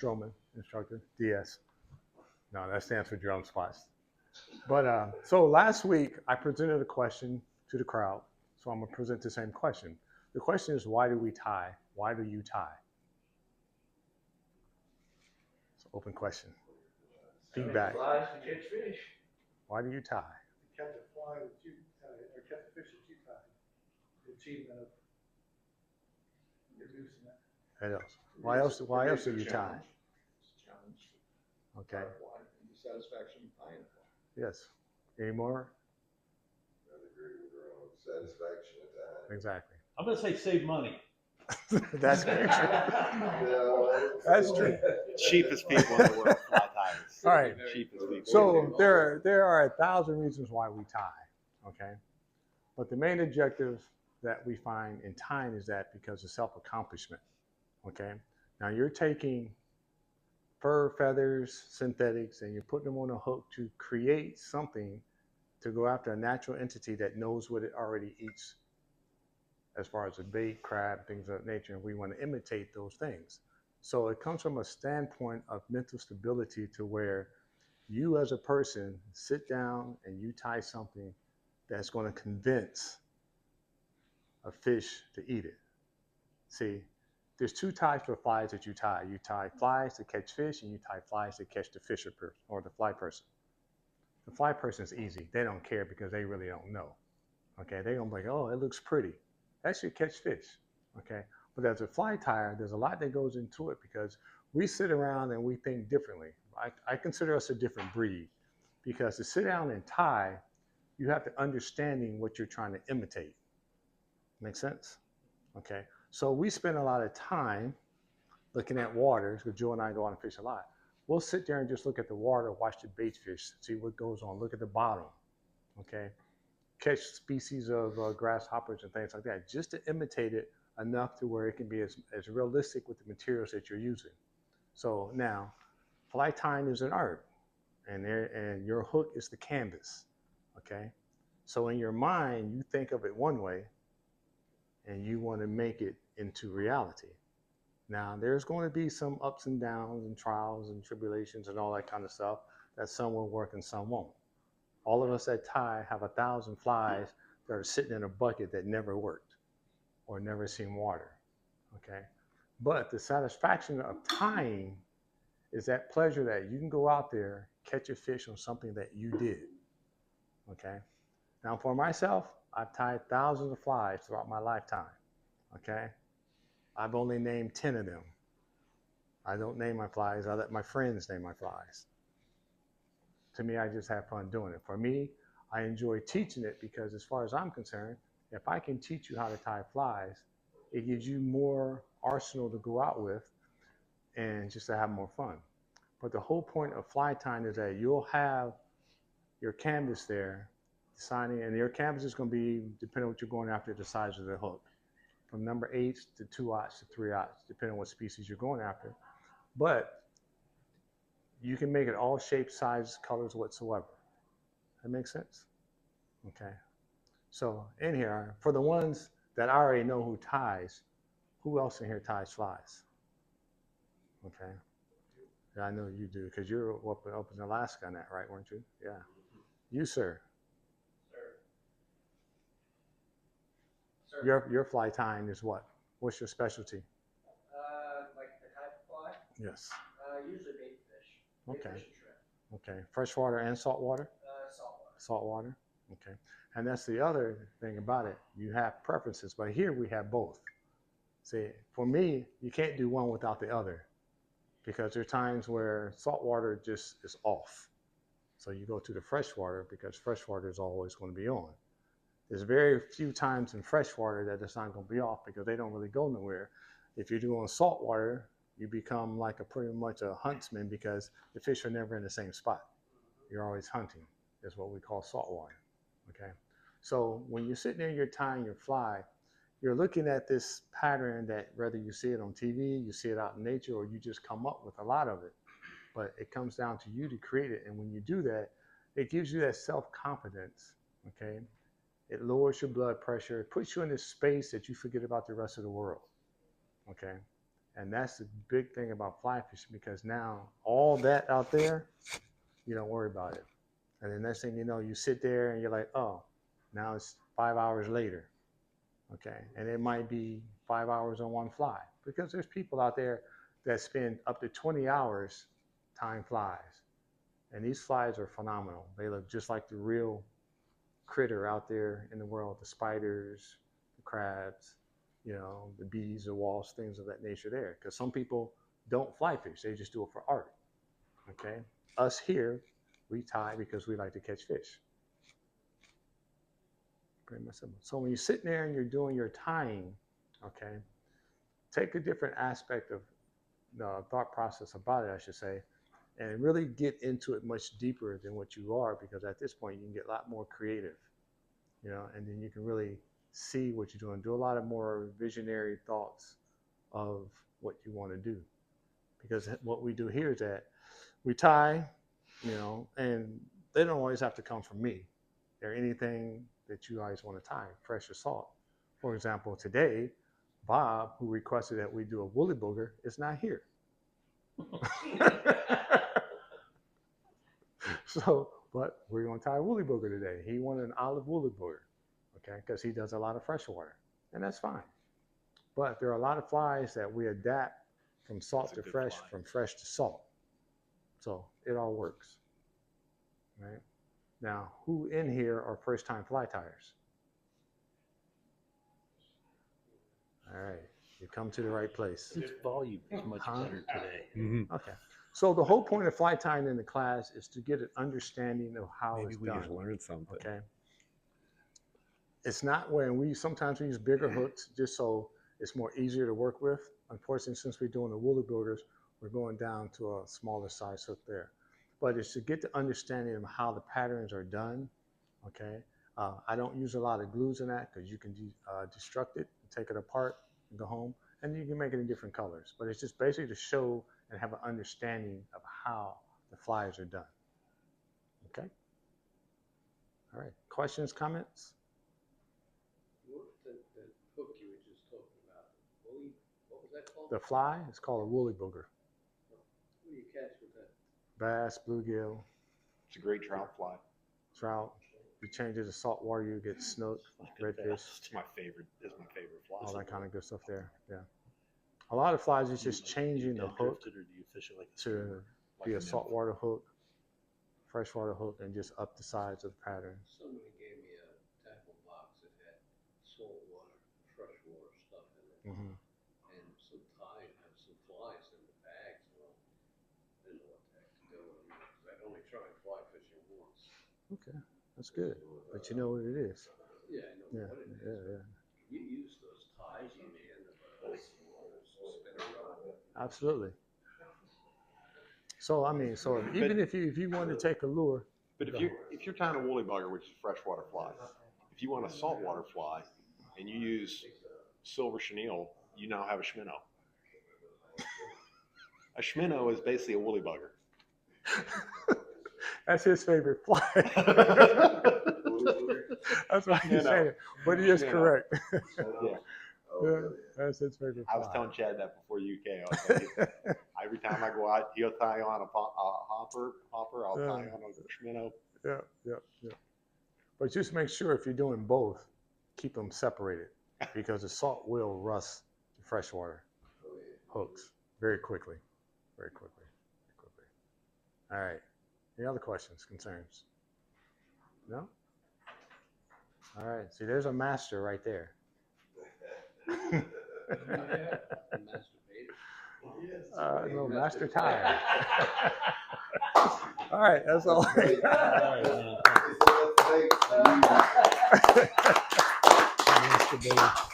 Stroman, instructor, DS. No, that stands for drum spots. But so last week I presented a question to the crowd. So I'm gonna present the same question. The question is, why do we tie? Why do you tie? It's an open question. Feedback. Flies to catch fish. Why do you tie? Catch a fly that you tie, or catch a fish that you tie. The achievement of reducing that. What else? Why else? Why else do you tie? Challenge. Okay. And the satisfaction of tying a fly. Yes. Any more? I agree with Ron. Satisfaction at that. Exactly. I'm going to say save money. That's very true. That's true. Cheapest people in the world fly ties. All right. Cheapest people. So there are 1,000 reasons why we tie. Okay. But the main objective that we find in tying is that because of self-accomplishment. Okay. Now you're taking fur, feathers, synthetics, and you're putting them on a hook to create something to go after a natural entity that knows what it already eats, as far as a bait, crab, things of that nature, and we want to imitate those things. So it comes from a standpoint of mental stability to where you as a person sit down and you tie something that's going to convince a fish to eat it. See, there's two types of flies that you tie. You tie flies to catch fish, and you tie flies to catch the fisher or the fly person. The fly person is easy. They don't care because they really don't know. Okay, they're going to be like, oh, it looks pretty. That should catch fish. Okay, but as a fly tyer, there's a lot that goes into it because we sit around and we think differently. I consider us a different breed because to sit down and tie, you have to understanding what you're trying to imitate. Make sense? Okay. So we spend a lot of time looking at waters because Joe and I go out and fish a lot. We'll sit there and just look at the water, watch the bait fish, see what goes on, look at the bottom. Okay. Catch species of grasshoppers and things like that, just to imitate it enough to where it can be as realistic with the materials that you're using. So now, fly tying is an art, and your hook is the canvas. Okay. So in your mind, you think of it one way, and you want to make it into reality. Now, there's going to be some ups and downs and trials and tribulations and all that kind of stuff that some will work and some won't. All of us that tie have 1,000 flies that are sitting in a bucket that never worked or never seen water, okay? But the satisfaction of tying is that pleasure that you can go out there, catch a fish on something that you did, okay? Now, for myself, I've tied thousands of flies throughout my lifetime, okay? I've only named 10 of them. I don't name my flies. I let my friends name my flies. To me, I just have fun doing it. For me, I enjoy teaching it because as far as I'm concerned, if I can teach you how to tie flies, it gives you more arsenal to go out with and just to have more fun. But the whole point of fly tying is that you'll have your canvas there deciding, and your canvas is going to be, depending on what you're going after, the size of the hook. From number 8 to 2/0 to 3/0, depending on what species you're going after. But you can make it all shapes, sizes, colors whatsoever. That makes sense? Okay. So in here, for the ones that I already know who ties, who else in here ties flies? Okay. Yeah, I know you do, because you're up in Alaska on that, right, weren't you? Yeah. You, sir. Your fly tying is what? What's your specialty? Like the type of fly? Yes. Usually bait fish. Bait Okay. fish and shrimp. Okay. Freshwater and saltwater? Saltwater. Saltwater. Okay. And that's the other thing about it. You have preferences, but here we have both. See, for me, you can't do one without the other because there are times where saltwater just is off. So you go to the freshwater because freshwater is always going to be on. There's very few times in freshwater that it's not going to be off because they don't really go nowhere. If you're doing saltwater, you become like pretty much a huntsman because the fish are never in the same spot. You're always hunting. That's what we call saltwater. Okay. So when you're sitting there, you're tying your fly, you're looking at this pattern that whether you see it on TV, you see it out in nature, or you just come up with a lot of it. But it comes down to you to create it. And when you do that, it gives you that self-confidence. Okay. It lowers your blood pressure. It puts you in this space that you forget about the rest of the world. Okay. And that's the big thing about fly fishing, because now all that out there, you don't worry about it. And the next thing you know, you sit there and you're like, oh, now it's 5 hours later. Okay. And it might be 5 hours on one fly, because there's people out there that spend up to 20 hours tying flies. And these flies are phenomenal. They look just like the real critter out there in the world, the spiders, the crabs, the bees, the wasps, things of that nature there. Because some people don't fly fish, they just do it for art. Okay. Us here, we tie because we like to catch fish. Pretty much simple. So when you're sitting there and you're doing your tying, okay, take a different aspect of the thought process about it, I should say, and really get into it much deeper than what you are, because at this point you can get a lot more creative, and then you can really see what you're doing. Do a lot of more visionary thoughts of what you want to do, because what we do here is that we tie, and they don't always have to come from me. They're anything that you always want to tie, fresh or salt. For example, today, Bob, who requested that we do a woolly booger, is not here. So, but we're going to tie a woolly booger today. He wanted an olive woolly booger, okay, because he does a lot of freshwater, and that's fine. But there are a lot of flies that we adapt from salt to fresh, from fresh to salt. So it all works, right? Now, who in here are first-time fly tiers? All right, you come to the right place. This volume is much better today. Okay. So the whole point of fly tying in the class is to get an understanding of how Maybe it's we done. just learned something. Okay. It's not when sometimes we use bigger hooks just so it's more easier to work with. Unfortunately, since we're doing the woolly boogers, we're going down to a smaller size hook there. But it's to get the understanding of how the patterns are done. Okay. I don't use a lot of glues in that, because you can destruct it, take it apart, and go home, and you can make it in different colors. But it's just basically to show and have an understanding of how the flies are done. Okay. All right. Questions, comments? What the hook you were just talking about? What was that called? The fly is called a woolly booger. What do you catch with that? Bass, bluegill, It's a great trout fly. trout. You change it to salt water, you get snook, redfish, It's my favorite. It's my favorite fly. all that kind of good stuff there. Yeah. A lot of flies is just changing the hook Or do you fish it like to Like be a a nymph. saltwater hook, freshwater hook, and just up the sides of the pattern. Somebody gave me a tackle box that had saltwater, freshwater stuff in it, Mm-hmm. and some tie, and some flies in the bags. Well, I didn't know what the heck to do with them, because I'd only tried fly fishing once. Okay, that's good. But you know what it is. Yeah, I know Yeah, what it is. yeah. You use those ties in the end of a spinner rod. Absolutely. So I mean, even if you want to take a lure, But if you're tying a woolly bugger, which is a freshwater fly, if you want a saltwater fly and you use silver chenille, you now have a schminnow. A schminnow is basically a woolly bugger. that's his favorite fly. That's why he's saying it. But he is Yeah. correct. Yeah. Yeah, that's his favorite fly. I was telling Chad that before you came. I was like, every time I go out, he'll tie on a hopper. I'll tie on a schminnow. Yeah. But just make sure if you're doing both, keep them separated, because the salt will rust the freshwater hooks very quickly. Very quickly. All right. Any other questions, concerns? No? All right. See, there's a master right there. No, master tire. All right, that's all. Hey, All right. so let's take- Masturbating.